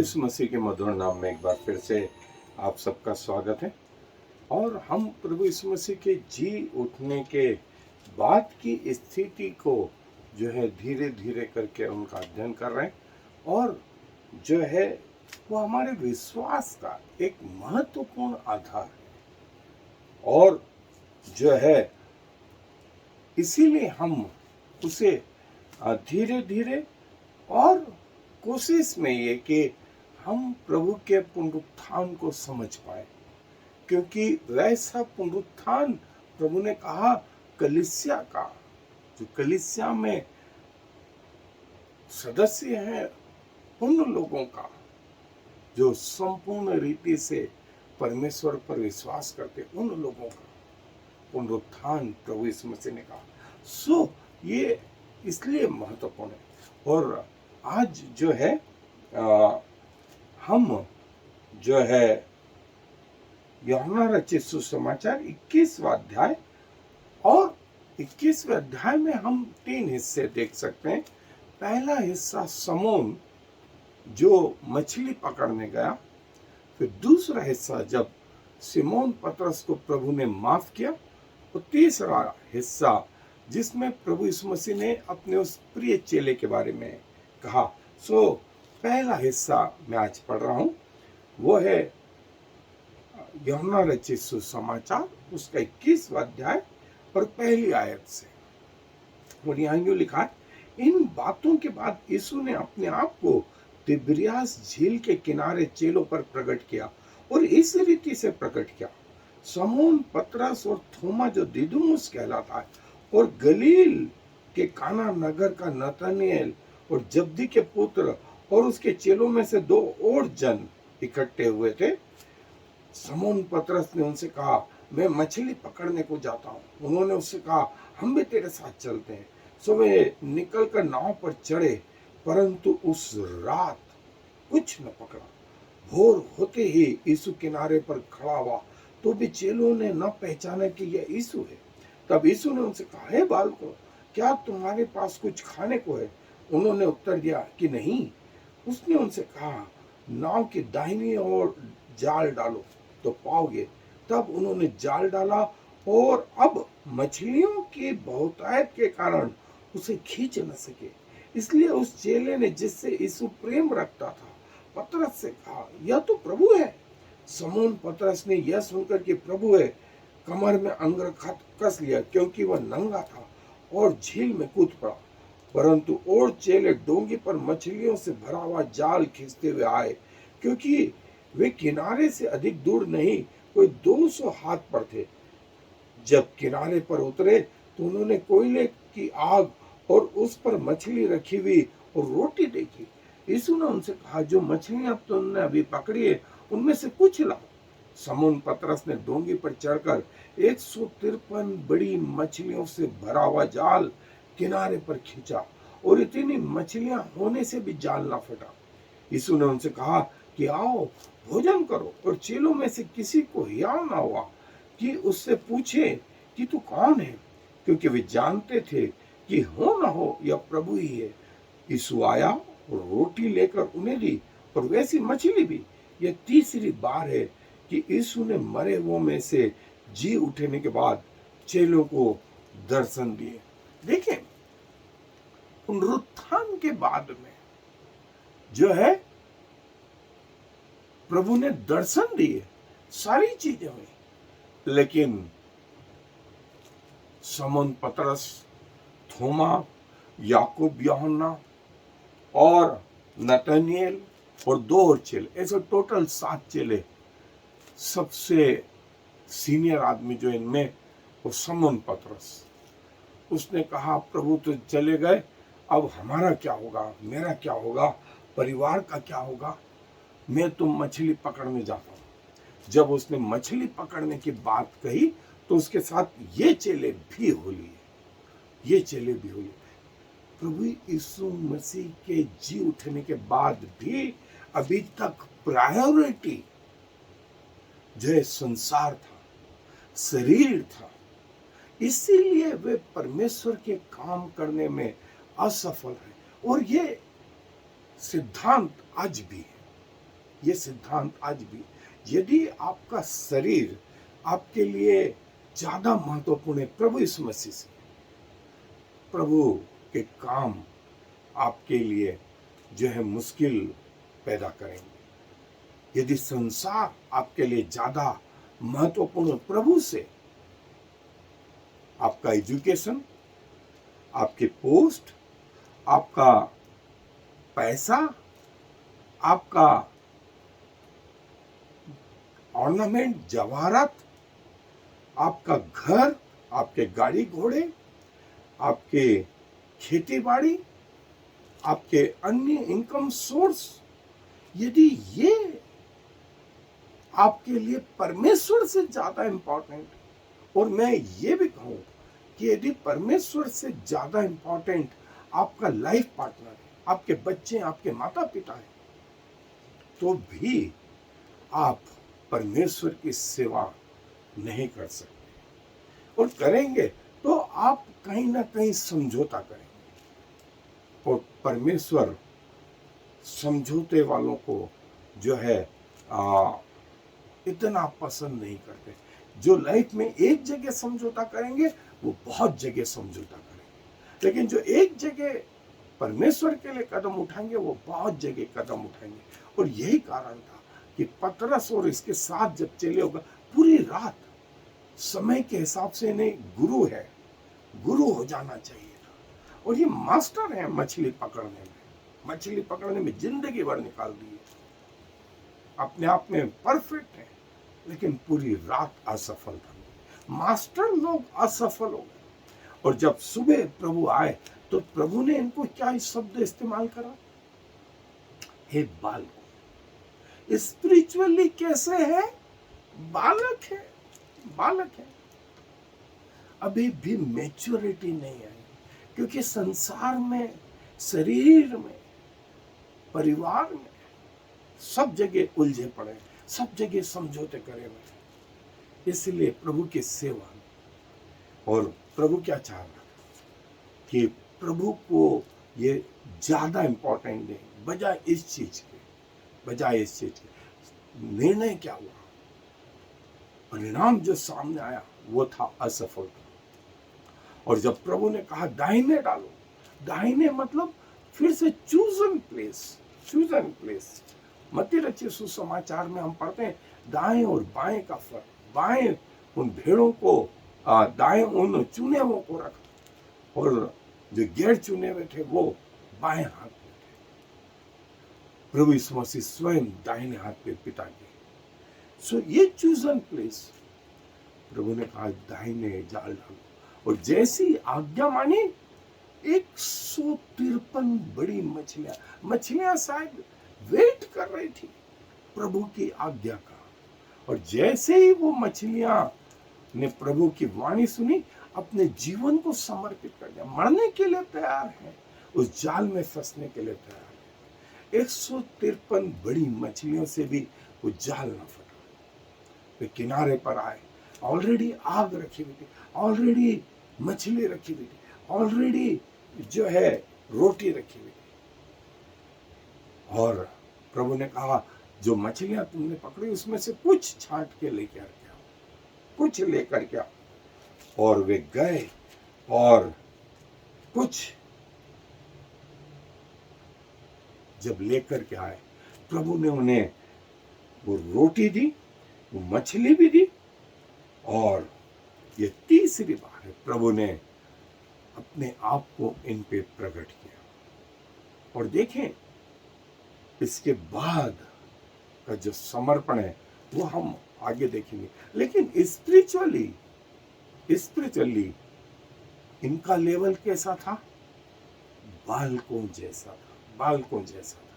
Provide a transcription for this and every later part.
यीशु मसीह के मधुर नाम में एक बार फिर से आप सबका स्वागत है। और हम प्रभु यीशु मसीह के जी उठने के बाद की स्थिति को जो है धीरे धीरे करके उनका अध्ययन कर रहे हैं। और जो है वो हमारे विश्वास का एक महत्वपूर्ण आधार है। और जो है इसीलिए हम उसे धीरे धीरे और कोशिश में ये कि हम प्रभु के पुनरुत्थान को समझ पाए, क्योंकि वैसा पुनरुत्थान प्रभु ने कहा कलीसिया का, जो कलीसिया में सदस्य हैं उन लोगों का जो संपूर्ण रीति से परमेश्वर पर विश्वास करते, उन लोगों का पुनरुत्थान प्रभु यीशु मसीह ने कहा। सो ये इसलिए महत्वपूर्ण है। और आज जो है हम जो है यूहन्ना रचित सुसमाचार 21वां अध्याय, और 21वें अध्याय में हम 3 हिस्से देख सकते हैं। पहला हिस्सा समौन जो मछली पकड़ने गया, फिर दूसरा हिस्सा जब सिमोन पतरस को प्रभु ने माफ किया, और तीसरा हिस्सा जिसमें प्रभु यीशु मसीह ने अपने उस प्रिय चेले के बारे में कहा। सो पहला हिस्सा मैं आज पढ़ रहा हूं, वो है यूहन्ना रचित सुसमाचार उसका 21वां अध्याय और पहली आयत से। और यहाँ यूं लिखा है, इन बातों के बाद यीशु ने अपने आप को तिबिरियास झील के किनारे चेलों पर प्रकट किया, और इस रीति से प्रकट किया। समौन पतरस और थोमा जो दिदुमुस कहलाता है, और गलील के काना नगर का नतनएल और जब्दी के पुत्र और उसके चेलों में से 2 और जन इकट्ठे हुए थे। समौन पतरस ने उनसे कहा, मैं मछली पकड़ने को जाता हूं। उन्होंने उससे कहा, हम भी तेरे साथ चलते हैं। सो वे निकलकर नाव पर चढ़े, परंतु उस रात कुछ न पकड़ा। भोर होते ही यीशु किनारे पर खड़ा हुआ, तो भी चेलों ने न पहचाना कि यह यीशु है। तब यीशु ने उनसे कहा, हे बालकों, क्या तुम्हारे पास कुछ खाने को है? उन्होंने उत्तर दिया कि नहीं। उसने उनसे कहा, नाव की दाहिनी ओर जाल डालो तो पाओगे। तब उन्होंने जाल डाला, और अब मछलियों की बहुतायत के कारण उसे खींच न सके। इसलिए उस चेले ने जिससे यीशु प्रेम रखता था, पतरस से कहा, यह तो प्रभु है। समौन पतरस ने यह सुनकर कि प्रभु है, कमर में अंगरखा कस लिया, क्योंकि वह नंगा था, और झील में कूद पड़ा। परंतु और चेले डोंगी पर मछलियों से भरा हुआ जाल खींचते हुए आए, क्योंकि वे किनारे से अधिक दूर नहीं, कोई 200 हाथ पर थे। जब किनारे पर उतरे तो उन्होंने कोयले की आग और उस पर मछली रखी हुई और रोटी देखी। यीशु ने उनसे कहा, जो मछलियां तुमने अभी पकड़ी है उनमें से कुछ लाओ। समौन पतरस ने डोंगी पर चढ़कर 153 बड़ी मछलियों से भरा हुआ जाल किनारे पर खींचा, और इतनी मछलियां होने से भी जाल ना फटा। यीशु ने उनसे कहा कि आओ भोजन करो। और चेलों में से किसी को हियाव ना हुआ कि उससे पूछे कि तू कौन है, क्योंकि वे जानते थे कि हो ना हो यह प्रभु ही है। यीशु आया और रोटी लेकर उन्हें दी, और वैसी मछली भी। यह तीसरी बार है कि यीशु ने मरे हुओं में से जी उठने के बाद चेलों को दर्शन दिए। देखें, पुनरुत्थान के बाद में जो है प्रभु ने दर्शन दिए, सारी चीजें हुई, लेकिन समौन पतरस, थोमा, याकूब यूहन्ना और नतनएल और 2 और चेले, ऐसे टोटल 7 चेले। सबसे सीनियर आदमी जो इनमें, वो समौन पतरस। उसने कहा, प्रभु तो चले गए, अब हमारा क्या होगा, मेरा क्या होगा, परिवार का क्या होगा? मैं तो मछली पकड़ने जाता हूं। जब उसने मछली पकड़ने की बात कही, तो उसके साथ ये चेले भी हो लिए, ये चेले भी हो लिए। प्रभु यीशु मसीह के जी उठने के बाद भी अभी तक प्रायोरिटी जो है संसार था, शरीर था। इसीलिए वे परमेश्वर के काम करने में असफल है। और ये सिद्धांत आज भी है। ये सिद्धांत आज भी, यदि आपका शरीर आपके लिए ज्यादा महत्वपूर्ण है प्रभु यीशु मसीह से, प्रभु के काम आपके लिए जो है मुश्किल पैदा करेंगे। यदि संसार आपके लिए ज्यादा महत्वपूर्ण प्रभु से, आपका एजुकेशन, आपके पोस्ट, आपका पैसा, आपका ऑर्नामेंट, जवाहरात, आपका घर, आपके गाड़ी घोड़े, आपके खेती बाड़ी, आपके अन्य इनकम सोर्स, यदि ये आपके लिए परमेश्वर से ज्यादा इंपॉर्टेंट, और मैं ये भी कहूं कि यदि परमेश्वर से ज्यादा इंपॉर्टेंट आपका लाइफ पार्टनर है, आपके बच्चे, आपके माता पिता हैं, तो भी आप परमेश्वर की सेवा नहीं कर सकते, और करेंगे तो आप कहीं ना कहीं समझौता करेंगे, और परमेश्वर समझौते वालों को जो है इतना पसंद नहीं करते। जो लाइफ में एक जगह समझौता करेंगे वो बहुत जगह समझौता करेंगे, लेकिन जो एक जगह परमेश्वर के लिए कदम उठाएंगे वो बहुत जगह कदम उठाएंगे। और यही कारण था कि पतरस और इसके साथ जब चले होगा पूरी रात, समय के हिसाब से इन्हें गुरु है, गुरु हो जाना चाहिए था, और ये मास्टर है मछली पकड़ने में जिंदगी भर निकाल दी है, अपने आप में परफेक्ट है, लेकिन पूरी रात असफल था। मास्टर लोग असफल हो गए, और जब सुबह प्रभु आए तो प्रभु ने इनको क्या शब्द इस्तेमाल करा, हे बालक। स्पिरिचुअली कैसे है, बालक है, बालक है, अभी भी मैच्योरिटी नहीं आई, क्योंकि संसार में, शरीर में, परिवार में सब जगह उलझे पड़े, सब जगह समझौते करे हुए। इसलिए प्रभु की सेवा में, और प्रभु क्या चाह रहा था कि प्रभु को ये ज्यादा इंपॉर्टेंट नहीं, बजाय इस चीज के निर्णय क्या हुआ, परिणाम जो सामने आया वो था असफलता। और जब प्रभु ने कहा दाहिने डालो, दाहिने मतलब फिर से चूजन प्लेस। मत्ती रचित सुसमाचार में हम पढ़ते हैं दाएं और बाएं का फर्क, बाएं उन भेड़ों को, दाएं उन चुने हुओं को रखा, और जो गैर चुने हुए थे वो बाएं हाथ में थे। प्रभु यीशु मसीह स्वयं दाहिने हाथ पे पिता के, सो ये चूजन प्लेस, प्रभु ने कहा दाहिने जाल डालो, और जैसी आज्ञा मानी 153 बड़ी मछलियां शायद वेट कर रही थी प्रभु की आज्ञा का, और जैसे ही वो मछलियां ने प्रभु की वाणी सुनी, अपने जीवन को समर्पित कर दिया, मरने के लिए तैयार है, उस जाल में फंसने के लिए तैयार है। 153 बड़ी मछलियों से भी वो जाल न फटा। वे किनारे पर आए, ऑलरेडी आग रखी हुई थी, ऑलरेडी मछली रखी हुई थी, ऑलरेडी जो है रोटी रखी हुई थी, और प्रभु ने कहा जो मछलियां तुमने पकड़ी उसमें से कुछ छांट के लेकर के आओ, कुछ लेकर के आओ। और वे गए और कुछ जब लेकर के आए, प्रभु ने उन्हें वो रोटी दी, वो मछली भी दी, और ये तीसरी बार है प्रभु ने अपने आप को इन पे प्रकट किया। और देखें इसके बाद का जो समर्पण है वो हम आगे देखेंगे, लेकिन स्पिरिचुअली इनका लेवल कैसा था, बालकों जैसा था।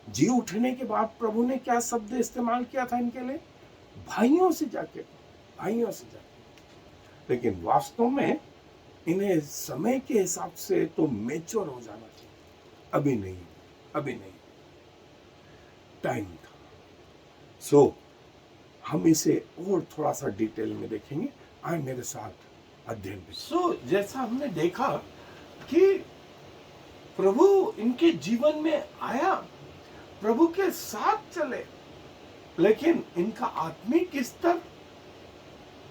जी उठने के बाद प्रभु ने क्या शब्द इस्तेमाल किया था इनके लिए, भाइयों से जाके। लेकिन वास्तव में इन्हें समय के हिसाब से तो मैच्योर हो जाना चाहिए, अभी नहीं, टाइम था। सो हम इसे और थोड़ा सा डिटेल में देखेंगे, आए मेरे साथ अध्ययन पे। सो जैसा हमने देखा कि प्रभु इनके जीवन में आया प्रभु के साथ चले, लेकिन इनका आत्मिक स्तर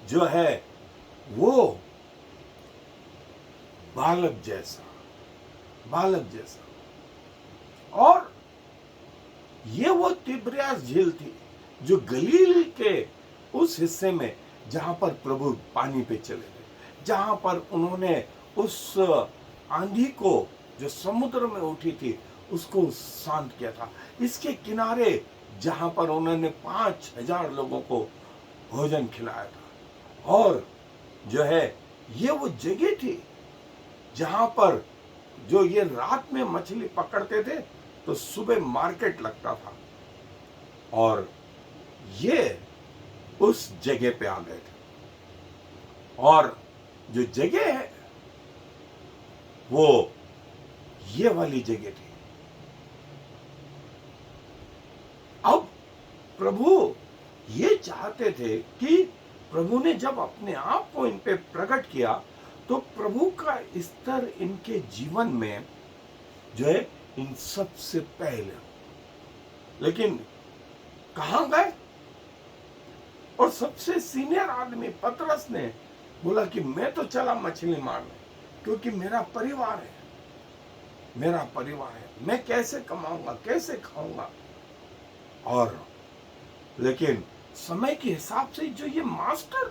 जो है वो बालक जैसा, बालक जैसा। और ये वो तिब्रियास झील थी जो गलील के उस हिस्से में जहां पर प्रभु पानी पे चले गए, जहां पर उन्होंने उस आंधी को जो समुद्र में उठी थी उसको शांत किया था। इसके किनारे जहां पर उन्होंने 5,000 लोगों को भोजन खिलाया था। और जो है ये वो जगह थी जहां पर जो ये रात में मछली पकड़ते थे तो सुबह मार्केट लगता था, और ये उस जगह पे आ गए थे। और जो जगह है वो ये वाली जगह थी। अब प्रभु ये चाहते थे कि प्रभु ने जब अपने आप को इन पे प्रकट किया तो प्रभु का स्तर इनके जीवन में जो है इन सबसे पहले। लेकिन कहां गए? और सबसे सीनियर आदमी पतरस ने बोला कि मैं तो चला मछली मारने, क्योंकि मेरा परिवार है, मेरा परिवार है, मैं कैसे कमाऊंगा, कैसे खाऊंगा। और लेकिन समय के हिसाब से जो ये मास्टर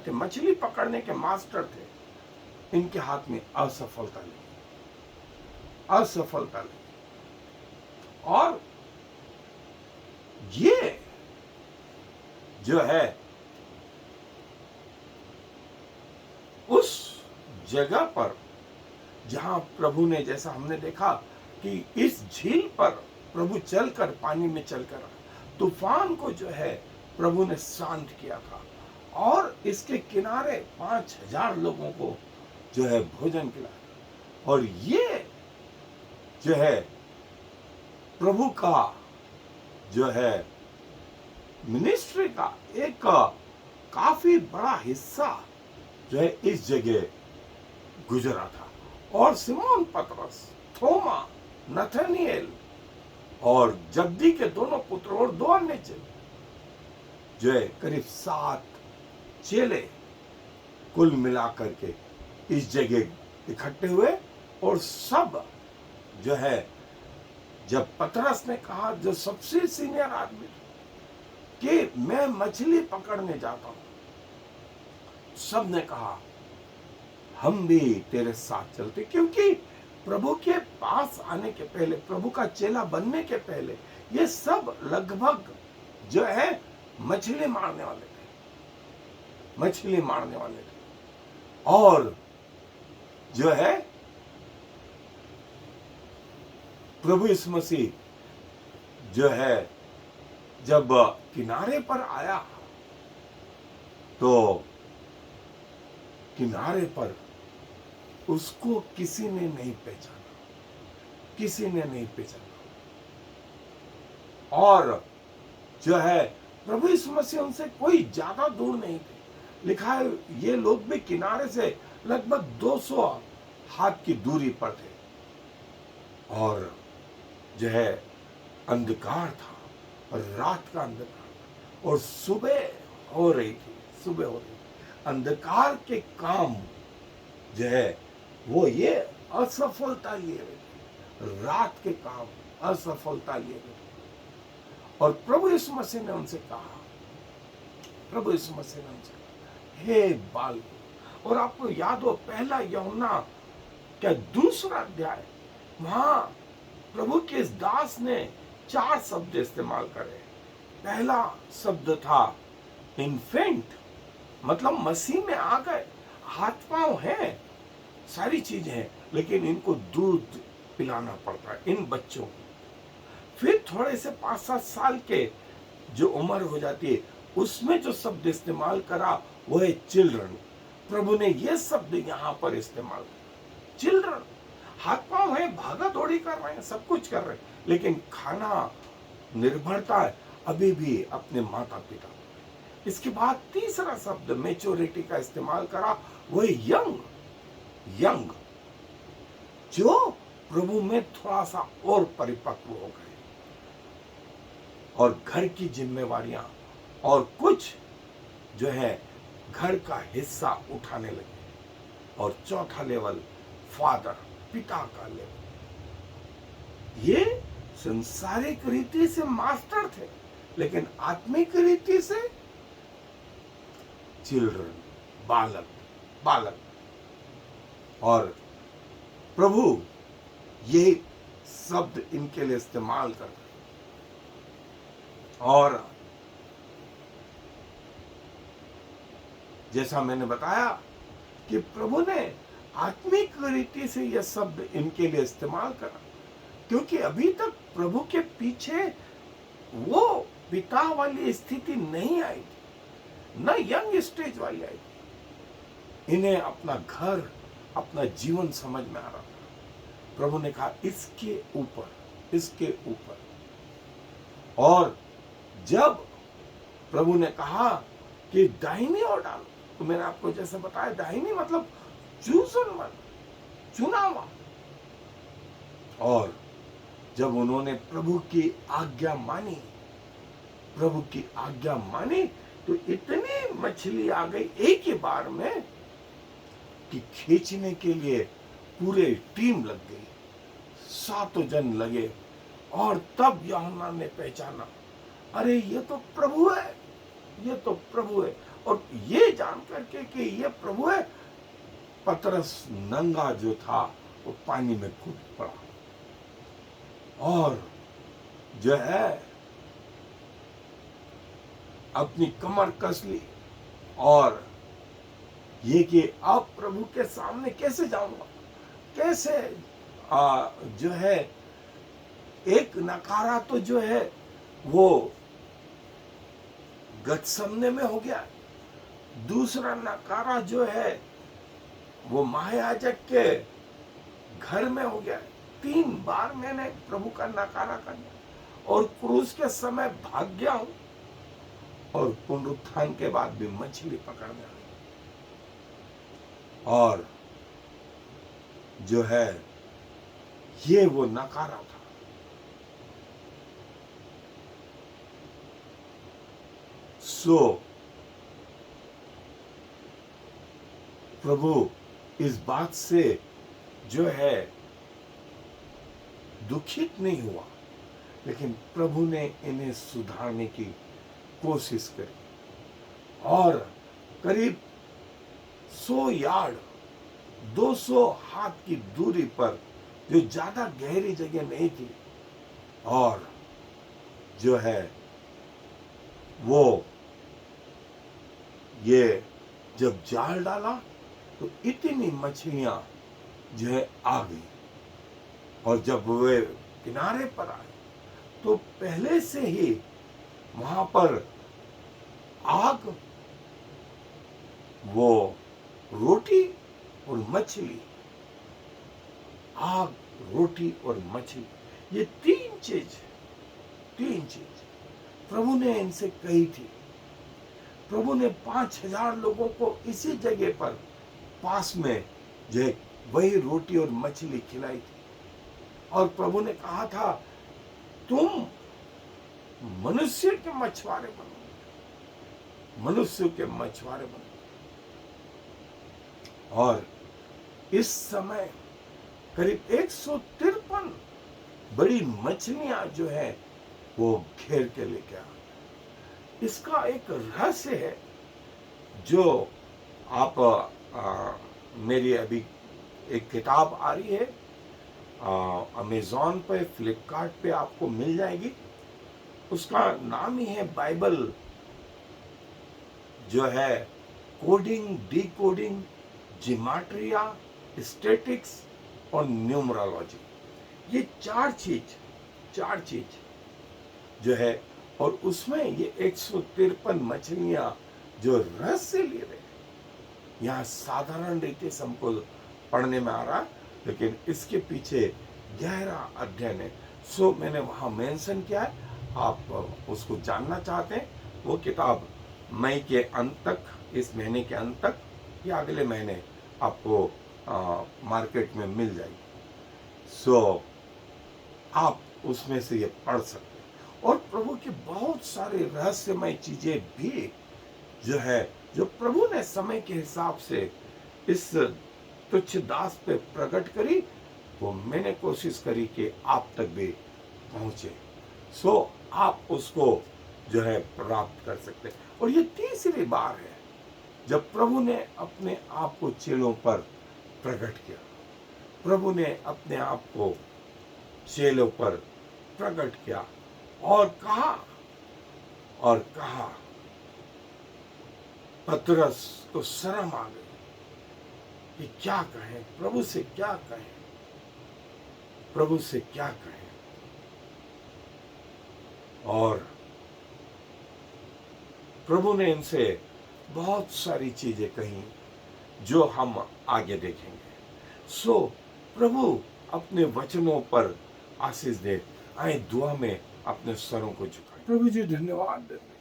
थे, मछली पकड़ने के मास्टर थे, इनके हाथ में असफलता लगी। और ये जो है उस जगह पर जहां प्रभु ने, जैसा हमने देखा कि इस झील पर प्रभु चलकर, पानी में चलकर तूफान को जो है प्रभु ने शांत किया था, और इसके किनारे 5,000 लोगों को जो है भोजन खिलाया। और ये जो है प्रभु का जो है मिनिस्ट्री का एक काफी बड़ा हिस्सा जो है इस जगह गुजरा था। और सिमोन पतरस, थोमा, नथानिएल और जब्दी के दोनों पुत्र और 2 अन्य चेले, जो है करीब 7 चेले कुल मिलाकर के इस जगह इकट्ठे हुए। और सब जो है, जब पतरस ने कहा, जो सबसे सीनियर आदमी कि मैं मछली पकड़ने जाता हूं, सब ने कहा हम भी तेरे साथ चलते, क्योंकि प्रभु के पास आने के पहले, प्रभु का चेला बनने के पहले ये सब लगभग जो है मछली मारने वाले थे। और जो है प्रभु यीशु मसीह जो है जब किनारे पर आया तो किनारे पर उसको किसी ने नहीं पहचाना, और जो है प्रभु यीशु मसीह उनसे कोई ज्यादा दूर नहीं थे। लिखा है ये लोग भी किनारे से लगभग 200 हाथ की दूरी पर थे। और जो है अंधकार था, और रात का अंधकार था, और सुबह हो रही थी। अंधकार के काम जो है वो ये असफलता लिए हुए, रात के काम असफलता लिए हुए। और प्रभु यीशु मसीह ने उनसे कहा, हे बाल। और आपको याद हो, 1 यूहन्ना क्या 2 अध्याय, वहां प्रभु के इस दास ने 4 शब्द इस्तेमाल करे। पहला शब्द था इन्फेंट, मतलब मसीह में आ गए, हाथ पांव हैं, सारी चीजें हैं, लेकिन इनको दूध पिलाना पड़ता है इन बच्चों को। फिर थोड़े से 5-7 साल के जो उम्र हो जाती है, उसमें जो शब्द इस्तेमाल करा वो है चिल्ड्रन। प्रभु ने ये शब्द यहां पर इस्तेमाल किया, चिल्ड्रन। हाथ पांव है, भागा दौड़ी कर रहे हैं, सब कुछ कर रहे हैं, लेकिन खाना निर्भरता है अभी भी अपने माता पिता। इसके बाद तीसरा शब्द मैच्योरिटी का इस्तेमाल करा, वो है यंग, जो प्रभु में थोड़ा सा और परिपक्व हो गए और घर की जिम्मेवारियां और कुछ जो है घर का हिस्सा उठाने लगे। और चौथा लेवल फादर, पिता का लेवल। ये संसारिक रीति से मास्टर थे, लेकिन आत्मिक रीति से चिल्ड्रन, बालक, बालक। और प्रभु ये शब्द इनके लिए इस्तेमाल करते। और जैसा मैंने बताया कि प्रभु ने आत्मिक रीति से यह शब्द इनके लिए इस्तेमाल करा, क्योंकि अभी तक प्रभु के पीछे वो पिता वाली स्थिति नहीं आई थी, न यंग स्टेज वाली आई थी। इन्हें अपना घर, अपना जीवन समझ में आ रहा था। प्रभु ने कहा इसके ऊपर, इसके ऊपर। और जब प्रभु ने कहा कि दाहिनी ओर डालो, तो मैंने आपको जैसे बताया, दाहिनी मतलब चूजन वन, चुना हुआ। और जब उन्होंने प्रभु की आज्ञा मानी, प्रभु की आज्ञा मानी, तो इतनी मछली आ गई एक ही बार में कि खींचने के लिए पूरे टीम लग गई, 7 जन लगे। और तब यूहन्ना ने पहचाना, अरे ये तो प्रभु है, ये तो प्रभु है। और ये जान करके कि ये प्रभु है, पतरस नंगा जो था वो पानी में कूद पड़ा और जो है अपनी कमर कस ली। और ये कि अब प्रभु के सामने कैसे जाऊंगा, कैसे जो है एक नकारा तो जो है वो गतसमने में हो गया, दूसरा नकारा जो है वो महायाजक के घर में हो गया। 3 बार मैंने प्रभु का नकारा कर दिया और क्रूस के समय भाग गया हूं और पुनरुत्थान के बाद भी मछली पकड़ने आई। और जो है ये वो नकारा था। प्रभु इस बात से जो है दुखित नहीं हुआ, लेकिन प्रभु ने इन्हें सुधारने की कोशिश करी। और करीब 100 यार्ड, 200 हाथ की दूरी पर, जो ज्यादा गहरी जगह नहीं थी, और जो है वो ये जब जाल डाला तो इतनी मछलियां जो है आ गई। और जब वे किनारे पर आए तो पहले से ही वहां पर आग, वो रोटी और मछली, आग, रोटी और मछली, ये 3 चीज प्रभु ने इनसे कही थी। प्रभु ने 5000 लोगों को इसी जगह पर पास में जो है वही रोटी और मछली खिलाई थी। और प्रभु ने कहा था तुम मनुष्य के मछुआरे बनो, मनुष्य के मछुआरे बनो। और इस समय करीब 153 बड़ी मछलियां जो है वो घेर के लेके आ। इसका एक रहस्य है जो आप मेरी अभी एक किताब आ रही है, अमेज़न पे, फ्लिपकार्ट पे आपको मिल जाएगी। उसका नाम ही है बाइबल, जो है कोडिंग, डिकोडिंग, जिमाट्रिया, स्टैटिक्स और न्यूमरोलॉजी। ये 4 चीज जो है, और उसमें ये 153 मछलियां जो रस से ले रहे हैं। यहाँ साधारण रीति से हमको पढ़ने में आ रहा, लेकिन इसके पीछे गहरा अध्ययन है। सो मैंने वहां मेंशन किया है, आप उसको जानना चाहते हैं, वो किताब मई के अंत तक, इस महीने के अंत तक या अगले महीने आपको मार्केट में मिल जाएगी। सो आप उसमें से ये पढ़ सकते हैं। और प्रभु की बहुत सारे रहस्यमय चीजें भी जो है, जो प्रभु ने समय के हिसाब से इस तुच्छ दास पे प्रकट करी, वो मैंने कोशिश करी कि आप तक भी पहुंचे। सो आप उसको जो है प्राप्त कर सकते हैं। और ये तीसरी बार है जब प्रभु ने अपने आप को चेलों पर प्रकट किया। प्रभु ने अपने आप को चेलों पर प्रकट किया और कहा पतरस को शर्म आ गई कि क्या कहें, प्रभु से क्या कहें, प्रभु से क्या कहें। और प्रभु ने इनसे बहुत सारी चीजें कही जो हम आगे देखेंगे। सो प्रभु अपने वचनों पर आशीष दे। आए दुआ में अपने स्वरों को झुकाएं। प्रभु जी धन्यवाद देते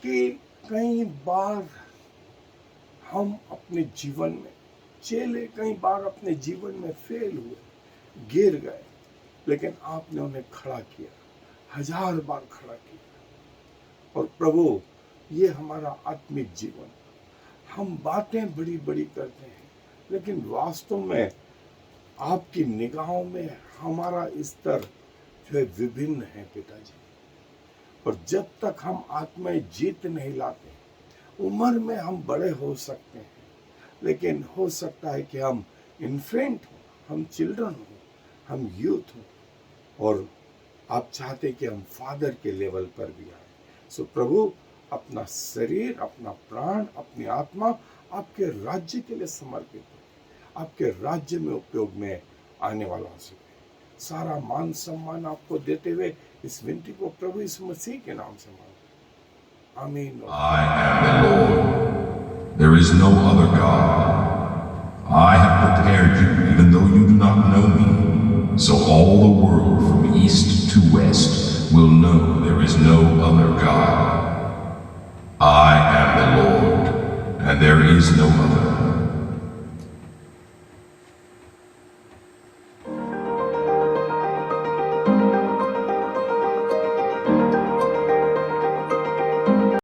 कि कई बार हम अपने जीवन में चेले कई बार अपने जीवन में फेल हुए, गिर गए, लेकिन आपने उन्हें खड़ा किया, 1000 बार खड़ा किया। और प्रभु ये हमारा आत्मिक जीवन, हम बातें बड़ी बड़ी करते हैं लेकिन वास्तव में आपकी निगाहों में हमारा स्तर जो है विभिन्न है पिताजी। और जब तक हम आत्मा जीत नहीं लाते, उम्र में हम बड़े हो सकते हैं लेकिन हो सकता है कि हम इन्फेंट हो, हम चिल्ड्रन हो, हम यूथ हो, और आप चाहते कि हम फादर के लेवल पर भी आए। सो प्रभु अपना शरीर, अपना प्राण, अपनी आत्मा आपके राज्य के लिए समर्पित हो, आपके राज्य में उपयोग में आने वाला हो सके। सारा मान सम्मान आपको देते हुए इस विनती को प्रभु यीशु मसीह के नाम से मांगते, आमीन। I am the Lord. There is no other God. I have prepared you even though you do not know me. So all the world from east to west will know there is no other God. I am the Lord, and there is no other.